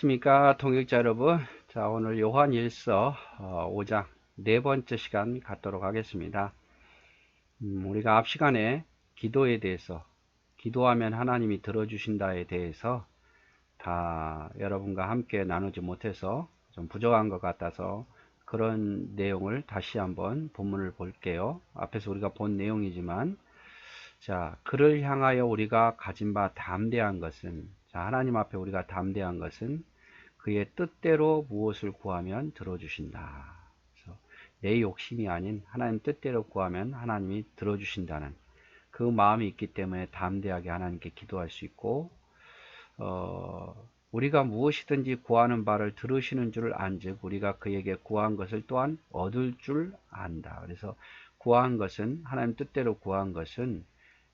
안녕하십니까 통역자 여러분. 자, 오늘 요한일서 5장 네 번째 시간 갖도록 하겠습니다. 우리가 앞 시간에 기도에 대해서, 기도하면 하나님이 들어주신다에 대해서 다 여러분과 함께 나누지 못해서 좀 부족한 것 같아서 그런 내용을 다시 한번 본문을 볼게요. 앞에서 우리가 본 내용이지만, 자, 그를 향하여 우리가 가진 바 담대한 것은, 자, 하나님 앞에 우리가 담대한 것은 그의 뜻대로 무엇을 구하면 들어주신다. 그래서 내 욕심이 아닌 하나님 뜻대로 구하면 하나님이 들어주신다는 그 마음이 있기 때문에 담대하게 하나님께 기도할 수 있고, 우리가 무엇이든지 구하는 바를 들으시는 줄 안즉 우리가 그에게 구한 것을 또한 얻을 줄 안다. 그래서 구한 것은, 하나님 뜻대로 구한 것은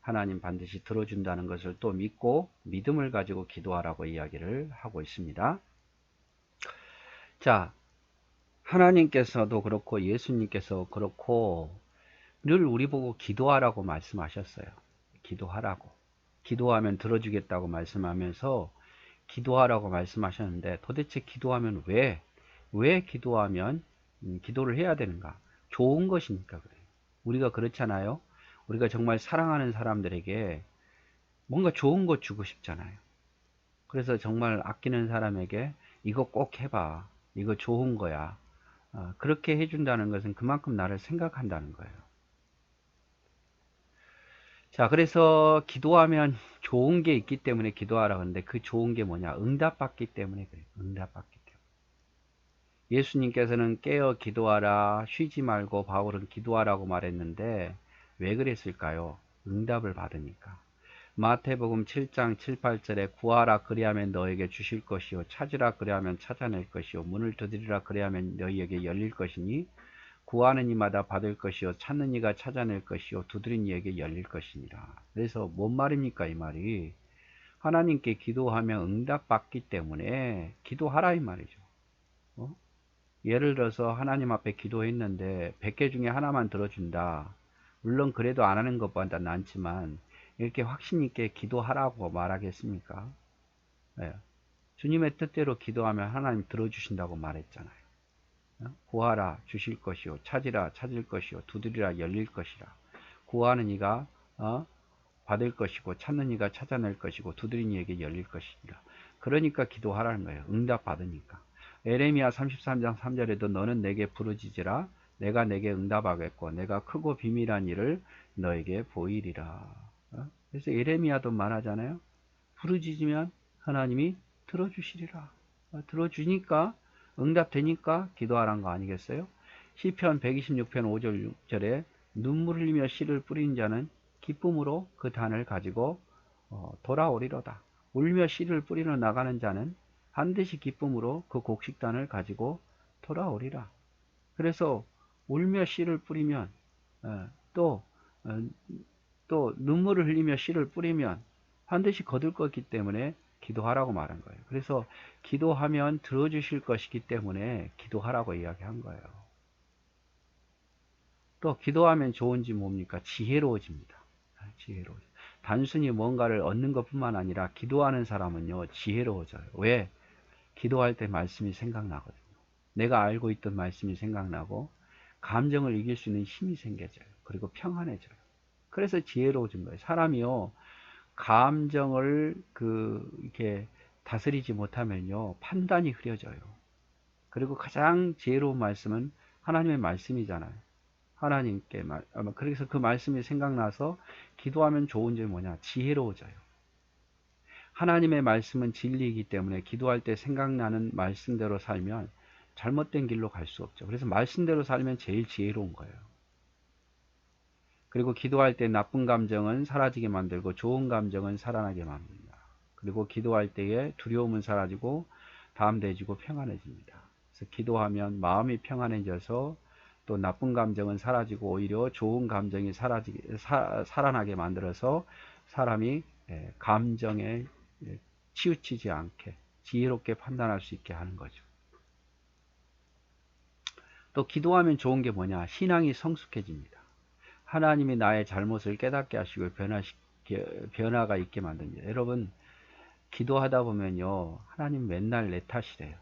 하나님 반드시 들어준다는 것을 또 믿고 믿음을 가지고 기도하라고 이야기를 하고 있습니다. 자, 하나님께서도 그렇고 예수님께서 그렇고 늘 우리 보고 기도하라고 말씀하셨어요. 기도하라고. 기도하면 들어주겠다고 말씀하면서 기도하라고 말씀하셨는데, 도대체 기도하면 왜 기도하면 기도를 해야 되는가? 좋은 것이니까 그래요. 우리가 그렇잖아요. 우리가 정말 사랑하는 사람들에게 뭔가 좋은 것 주고 싶잖아요. 그래서 정말 아끼는 사람에게 이거 꼭 해봐. 이거 좋은 거야. 그렇게 해준다는 것은 그만큼 나를 생각한다는 거예요. 자, 그래서 기도하면 좋은 게 있기 때문에 기도하라고 하는데, 그 좋은 게 뭐냐? 응답받기 때문에 그래요. 응답받기 때문에. 예수님께서는 깨어 기도하라, 쉬지 말고 바울은 기도하라고 말했는데 왜 그랬을까요? 응답을 받으니까. 마태복음 7장 7, 8절에 구하라 그리하면 너에게 주실 것이요 찾으라 그리하면 찾아낼 것이요 문을 두드리라 그리하면 너희에게 열릴 것이니 구하는 이마다 받을 것이요 찾는 이가 찾아낼 것이요 두드린 이에게 열릴 것이니라. 그래서 뭔 말입니까? 이 말이 하나님께 기도하면 응답받기 때문에 기도하라 이 말이죠. 예를 들어서 하나님 앞에 기도했는데 100개 중에 하나만 들어준다. 물론 그래도 안 하는 것보다 낫지만 이렇게 확신 있게 기도하라고 말하겠습니까? 네. 주님의 뜻대로 기도하면 하나님 들어주신다고 말했잖아요. 구하라 주실 것이요 찾으라 찾을 것이요 두드리라 열릴 것이라. 구하는 이가 받을 것이고 찾는 이가 찾아낼 것이고 두드린 이에게 열릴 것이라. 그러니까 기도하라는 거예요. 응답 받으니까. 에레미야 33장 3절에도 너는 내게 부르짖으라 내가 내게 응답하겠고 내가 크고 비밀한 일을 너에게 보이리라. 그래서 에레미야도 말하잖아요. 부르짖으면 하나님이 들어주시리라. 들어주니까 응답되니까 기도하라는 거 아니겠어요? 시편 126편 5절 6절에 눈물 흘리며 씨를 뿌린 자는 기쁨으로 그 단을 가지고 돌아오리로다. 울며 씨를 뿌리러 나가는 자는 반드시 기쁨으로 그 곡식단을 가지고 돌아오리라. 그래서 울며 씨를 뿌리면 또 눈물을 흘리며 씨를 뿌리면 반드시 거둘 것이기 때문에 기도하라고 말한 거예요. 그래서 기도하면 들어주실 것이기 때문에 기도하라고 이야기한 거예요. 또 기도하면 좋은지 뭡니까? 지혜로워집니다. 지혜로워져. 단순히 뭔가를 얻는 것뿐만 아니라 기도하는 사람은요 지혜로워져요. 왜? 기도할 때 말씀이 생각나거든요. 내가 알고 있던 말씀이 생각나고 감정을 이길 수 있는 힘이 생겨져요. 그리고 평안해져요. 그래서 지혜로워진 거예요. 사람이요 감정을 이렇게 다스리지 못하면요 판단이 흐려져요. 그리고 가장 지혜로운 말씀은 하나님의 말씀이잖아요. 하나님께 그래서 그 말씀이 생각나서 기도하면 좋은 점이 뭐냐? 지혜로워져요. 하나님의 말씀은 진리이기 때문에 기도할 때 생각나는 말씀대로 살면 잘못된 길로 갈 수 없죠. 그래서 말씀대로 살면 제일 지혜로운 거예요. 그리고 기도할 때 나쁜 감정은 사라지게 만들고 좋은 감정은 살아나게 만듭니다. 그리고 기도할 때에 두려움은 사라지고 담대해지고 평안해집니다. 그래서 기도하면 마음이 평안해져서 또 나쁜 감정은 사라지고 오히려 좋은 감정이 살아나게 만들어서 사람이 감정에 치우치지 않게 지혜롭게 판단할 수 있게 하는 거죠. 또 기도하면 좋은 게 뭐냐? 신앙이 성숙해집니다. 하나님이 나의 잘못을 깨닫게 하시고 변화가 있게 만듭니다. 여러분 기도하다 보면요, 하나님 맨날 내 탓이래요.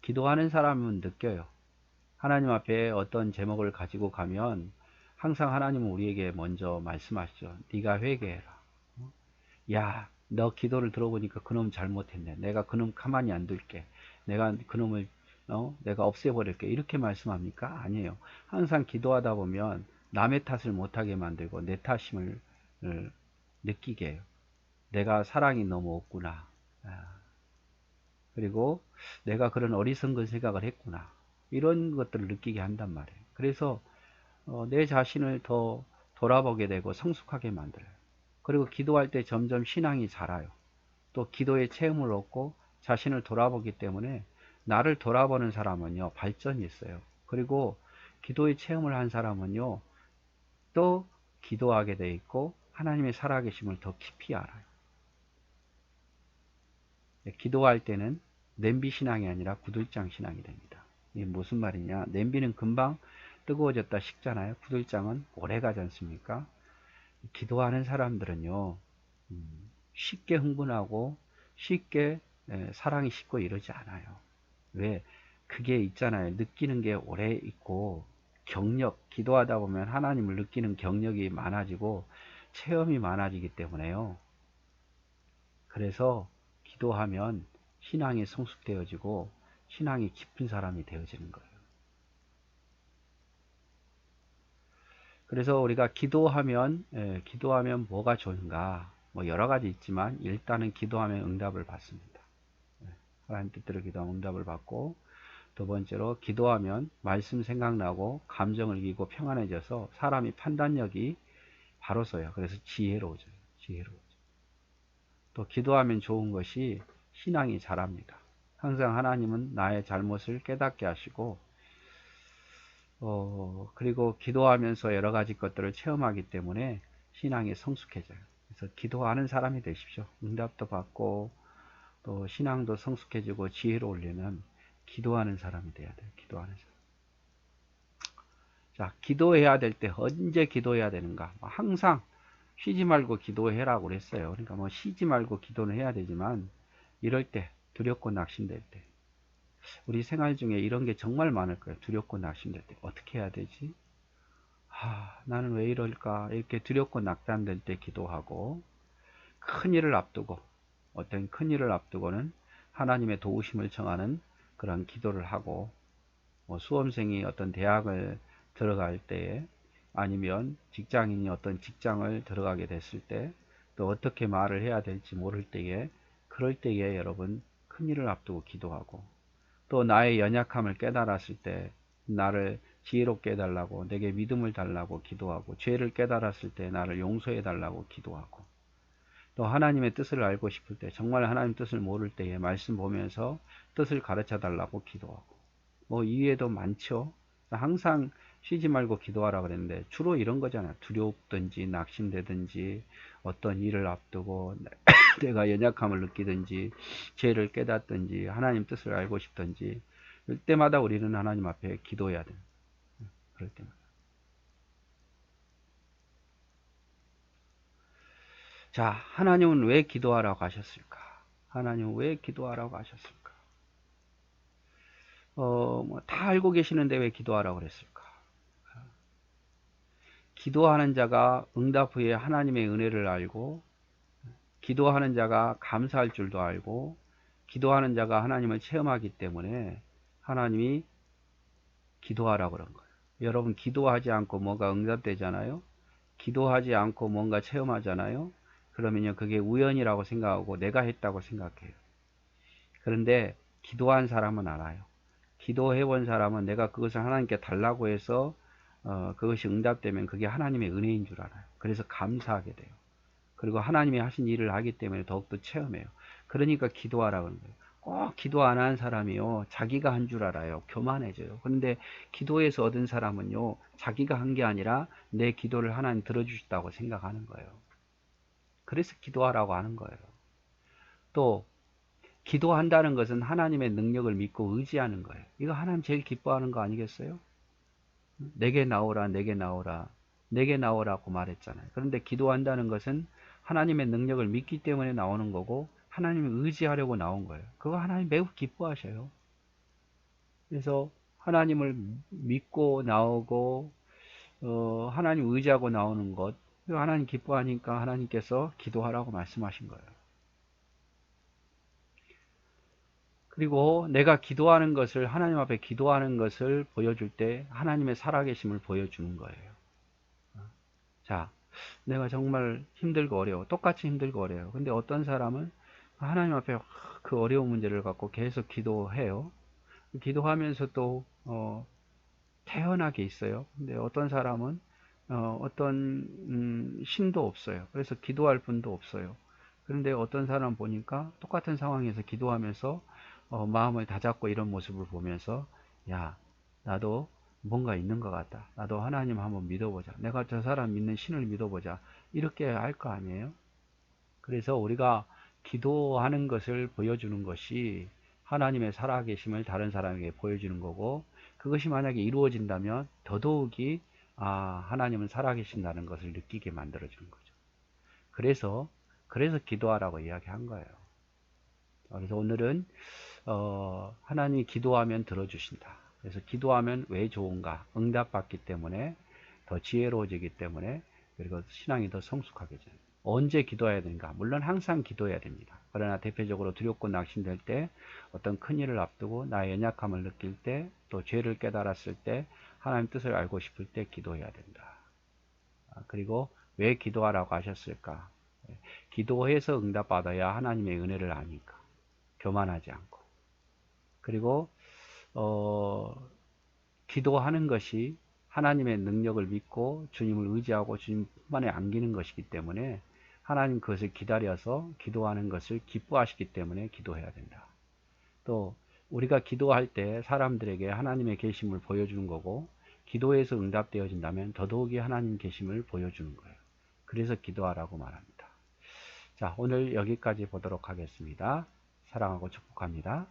기도하는 사람은 느껴요. 하나님 앞에 어떤 제목을 가지고 가면 항상 하나님은 우리에게 먼저 말씀하시죠. 네가 회개해라. 야, 너 기도를 들어보니까 그놈 잘못했네. 내가 그놈 가만히 안 둘게. 내가 그놈을 내가 없애버릴게. 이렇게 말씀합니까? 아니에요. 항상 기도하다 보면 남의 탓을 못하게 만들고 내 탓임을 느끼게 해요. 내가 사랑이 너무 없구나. 그리고 내가 그런 어리석은 생각을 했구나. 이런 것들을 느끼게 한단 말이에요. 그래서 내 자신을 더 돌아보게 되고 성숙하게 만들어요. 그리고 기도할 때 점점 신앙이 자라요. 또 기도의 체험을 얻고 자신을 돌아보기 때문에 나를 돌아보는 사람은요, 발전이 있어요. 그리고 기도의 체험을 한 사람은요, 또 기도하게 돼 있고 하나님의 살아계심을 더 깊이 알아요. 기도할 때는 냄비 신앙이 아니라 구들장 신앙이 됩니다. 이게 무슨 말이냐? 냄비는 금방 뜨거워졌다 식잖아요. 구들장은 오래 가지 않습니까? 기도하는 사람들은요, 쉽게 흥분하고 쉽게 사랑이 식고 이러지 않아요. 왜? 그게 있잖아요. 느끼는 게 오래 있고 경력, 기도하다 보면 하나님을 느끼는 경력이 많아지고 체험이 많아지기 때문에요. 그래서 기도하면 신앙이 성숙되어지고 신앙이 깊은 사람이 되어지는 거예요. 그래서 우리가 기도하면 뭐가 좋은가? 뭐 여러 가지 있지만 일단은 기도하면 응답을 받습니다. 하나님 뜻대로 기도하면 응답을 받고, 두 번째로 기도하면 말씀 생각나고 감정을 이기고 평안해져서 사람이 판단력이 바로 서요. 그래서 지혜로워져요. 또 기도하면 좋은 것이 신앙이 자랍니다. 항상 하나님은 나의 잘못을 깨닫게 하시고 그리고 기도하면서 여러 가지 것들을 체험하기 때문에 신앙이 성숙해져요. 그래서 기도하는 사람이 되십시오. 응답도 받고 또 신앙도 성숙해지고 지혜로 올리는 기도하는 사람이 돼야 돼요. 기도하는 사람. 자, 기도해야 될 때 언제 기도해야 되는가? 항상 쉬지 말고 기도해라고 그랬어요. 그러니까 뭐 쉬지 말고 기도는 해야 되지만 이럴 때, 두렵고 낙심될 때, 우리 생활 중에 이런 게 정말 많을 거예요. 두렵고 낙심될 때 어떻게 해야 되지? 나는 왜 이럴까? 이렇게 두렵고 낙담될 때 기도하고, 큰 일을 앞두고, 어떤 큰 일을 앞두고는 하나님의 도우심을 청하는 그런 기도를 하고, 뭐 수험생이 어떤 대학을 들어갈 때에, 아니면 직장인이 어떤 직장을 들어가게 됐을 때, 또 어떻게 말을 해야 될지 모를 때에, 그럴 때에 여러분 큰 일을 앞두고 기도하고, 또 나의 연약함을 깨달았을 때 나를 지혜롭게 해달라고, 내게 믿음을 달라고 기도하고, 죄를 깨달았을 때 나를 용서해 달라고 기도하고, 또 하나님의 뜻을 알고 싶을 때, 정말 하나님 뜻을 모를 때에 말씀 보면서 뜻을 가르쳐 달라고 기도하고, 뭐 이외에도 많죠. 항상 쉬지 말고 기도하라 그랬는데 주로 이런 거잖아요. 두렵든지 낙심되든지 어떤 일을 앞두고 내가 연약함을 느끼든지 죄를 깨닫든지 하나님 뜻을 알고 싶든지, 이때마다 우리는 하나님 앞에 기도해야 돼요. 그럴 때마다. 자, 하나님은 왜 기도하라고 하셨을까? 하나님은 왜 기도하라고 하셨을까? 다 알고 계시는데 왜 기도하라고 그랬을까? 기도하는 자가 응답 후에 하나님의 은혜를 알고, 기도하는 자가 감사할 줄도 알고, 기도하는 자가 하나님을 체험하기 때문에 하나님이 기도하라고 그런 거예요. 여러분, 기도하지 않고 뭔가 응답되잖아요. 기도하지 않고 뭔가 체험하잖아요. 그러면요, 그게 우연이라고 생각하고 내가 했다고 생각해요. 그런데 기도한 사람은 알아요. 기도해 본 사람은 내가 그것을 하나님께 달라고 해서 그것이 응답되면 그게 하나님의 은혜인 줄 알아요. 그래서 감사하게 돼요. 그리고 하나님이 하신 일을 하기 때문에 더욱더 체험해요. 그러니까 기도하라고 하는 거예요. 꼭 기도 안 하는 사람이요, 자기가 한 줄 알아요. 교만해져요. 그런데 기도에서 얻은 사람은요, 자기가 한 게 아니라 내 기도를 하나님 들어주셨다고 생각하는 거예요. 그래서 기도하라고 하는 거예요. 또 기도한다는 것은 하나님의 능력을 믿고 의지하는 거예요. 이거 하나님 제일 기뻐하는 거 아니겠어요? 내게 나오라, 내게 나오라, 내게 나오라고 말했잖아요. 그런데 기도한다는 것은 하나님의 능력을 믿기 때문에 나오는 거고, 하나님을 의지하려고 나온 거예요. 그거 하나님 매우 기뻐하셔요. 그래서 하나님을 믿고 나오고 하나님 의지하고 나오는 것, 하나님 기뻐하니까 하나님께서 기도하라고 말씀하신 거예요. 그리고 내가 기도하는 것을, 하나님 앞에 기도하는 것을 보여줄 때 하나님의 살아계심을 보여주는 거예요. 자, 내가 정말 힘들고 어려워. 똑같이 힘들고 어려워요. 근데 어떤 사람은 하나님 앞에 그 어려운 문제를 갖고 계속 기도해요. 기도하면서 또 태연하게 있어요. 근데 어떤 사람은 신도 없어요. 그래서 기도할 분도 없어요. 그런데 어떤 사람 보니까 똑같은 상황에서 기도하면서 마음을 다잡고 이런 모습을 보면서 야, 나도 뭔가 있는 것 같다. 나도 하나님 한번 믿어보자. 내가 저 사람 믿는 신을 믿어보자. 이렇게 할 거 아니에요? 그래서 우리가 기도하는 것을 보여주는 것이 하나님의 살아계심을 다른 사람에게 보여주는 거고, 그것이 만약에 이루어진다면 더더욱이 하나님은 살아계신다는 것을 느끼게 만들어주는 거죠. 그래서 기도하라고 이야기한 거예요. 그래서 오늘은 하나님이 기도하면 들어주신다. 그래서 기도하면 왜 좋은가? 응답받기 때문에, 더 지혜로워지기 때문에, 그리고 신앙이 더 성숙하게 되는. 언제 기도해야 되는가? 물론 항상 기도해야 됩니다. 그러나 대표적으로 두렵고 낙심될 때, 어떤 큰일을 앞두고 나의 연약함을 느낄 때, 또 죄를 깨달았을 때, 하나님 뜻을 알고 싶을 때 기도해야 된다. 그리고 왜 기도하라고 하셨을까? 기도해서 응답받아야 하나님의 은혜를 아니까. 교만하지 않고. 그리고 기도하는 것이 하나님의 능력을 믿고 주님을 의지하고 주님만에 안기는 것이기 때문에 하나님 그것을 기다려서 기도하는 것을 기뻐하시기 때문에 기도해야 된다. 또 우리가 기도할 때 사람들에게 하나님의 계심을 보여주는 거고, 기도해서 응답되어진다면 더더욱이 하나님 계심을 보여주는 거예요. 그래서 기도하라고 말합니다. 자, 오늘 여기까지 보도록 하겠습니다. 사랑하고 축복합니다.